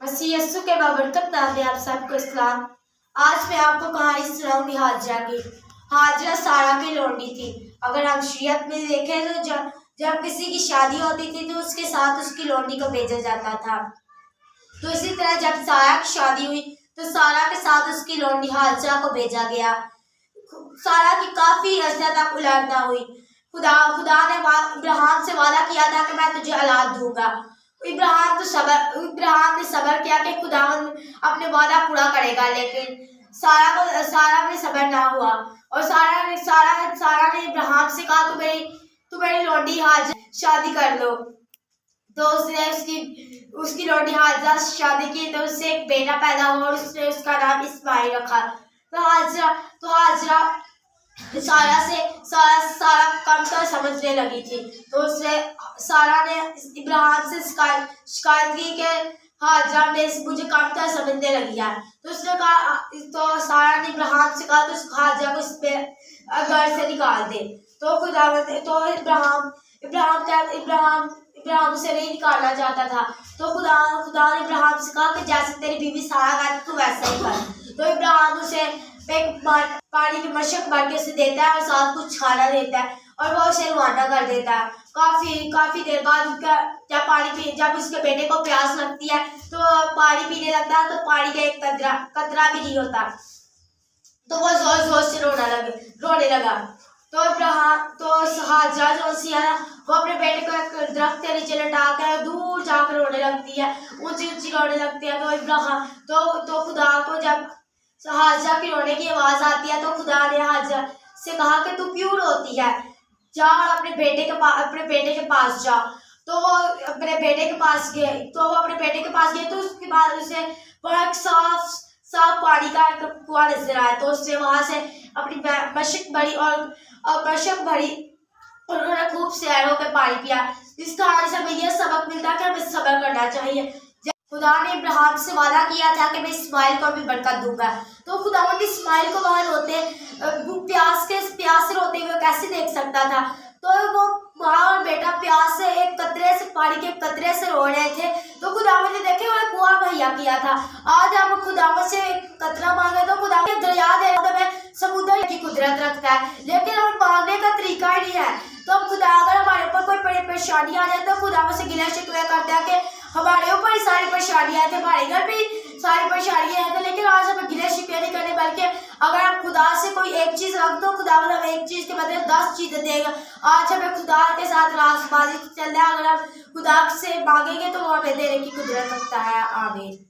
यस्सु के बाबरकत नाम में आप सबको इस्लाम। आज मैं आपको कहानी सुनाऊंगी हाजरा की। हाजरा सारा की लौंडी थी। अगर हम शीयत में देखें तो जब किसी की शादी होती थी तो उसके साथ उसकी लौंडी को भेजा जाता था। तो इसी तरह जब सारा की शादी हुई तो सारा के साथ उसकी लौंडी हाजरा को भेजा गया। सारा की काफी अर्सा तक औलाद हुई। खुदा ने इब्राहिम से वादा किया था कि मैं तुझे औलाद दूंगा। इब्राहिम ने सब्र किया कि खुदा अपने वादा पूरा करेगा, लेकिन सारा में सब्र ना हुआ और सारा ने इब्राहिम से कहा तू मेरी लौंडी हाजरा शादी कर लो। तो उसने उसकी लौंडी हाजरा से शादी की तो उससे एक बेटा पैदा हुआ और उसने उसका नाम इस्माइल रखा। तो हाजरा सारा कम तो समझने लगी थी। तो सारा ने इब्राहिम से शिकायत की कि हाजरा ने मुझे कम तो समझने लगी है। तो उसने कहा, तो सारा ने इब्राहिम से कहा तो हाजरा को घर से निकाल दे। तो इब्राहिम उसे नहीं निकालना चाहता था। तो खुदा ने इब्राहिम से कहा कि जैसे तेरी बीवी सारा कहती तू वैसा ही कर। तो इब्राहिम उसे पानी की मशक भर के उसे देता है और साथ कुछ खाना देता है और वो उसे रवाना कर देता है। काफी देर बाद जब उसके बेटे को प्यास लगती है तो पानी पीने लगता है, तो पानी का एक कतरा भी नहीं होता। तो वो जोर से रोने लगा। तो हाजरा वो अपने बेटे को एक दरख्त के नीचे लटा कर दूर जाकर रोने लगती है, ऊंची रोने लगती है। तो खुदा को जब हाजरा की रोने की आवाज आती है तो खुदा ने हाजरा से कहा कि तू क्यों रोती है, जा और अपने बेटे के पास जा। तो वो अपने बेटे के पास गए। तो उसके बाद उसे बड़ा एक साफ पानी का एक कुआं नजर आया। तो उसने वहां से अपनी मशक भरी और उन्होंने खूब सैर होकर पानी पिया। इस कहानी से हमें यह सबक मिलता है कि हमें सब्र करना चाहिए। खुदा ने इब्राहिम से वादा किया था कि मैं इस्माइल को भी बरकत दूंगा। तो खुदा ने इस्माइल को वहां प्यास से रोते हुए कैसे देख सकता था। तो वो माँ और बेटा प्यास से पानी के कतरे से रो रहे थे। तो खुदा ने देखे वो कुआं मुहैया किया था। आज हम खुदा से एक कतरा मांगे तो खुदा दरिया दे समुद्र की कुदरत रखता है, लेकिन हम मांगने का तरीका ही नहीं है। तो हम खुदा अगर हमारे ऊपर कोई बड़ी परेशानी आ जाए तो खुदा से गिला शिकवा करते हैं कि हमारे ऊपर ही सारी परेशानियां हैं, हमारे घर भी सारी परेशानियां हैं। लेकिन आज हमें गिले शिकवे नहीं करने, बल्कि अगर हम खुदा से कोई एक चीज रख दो, खुदा हमें एक चीज के बदले 10 चीजें देगा। आज हमें खुदा के साथ रास्तबाजी चलना है। अगर हम खुदा से मांगेंगे तो वो हमें देने की कुदरत रखता है। आमीन।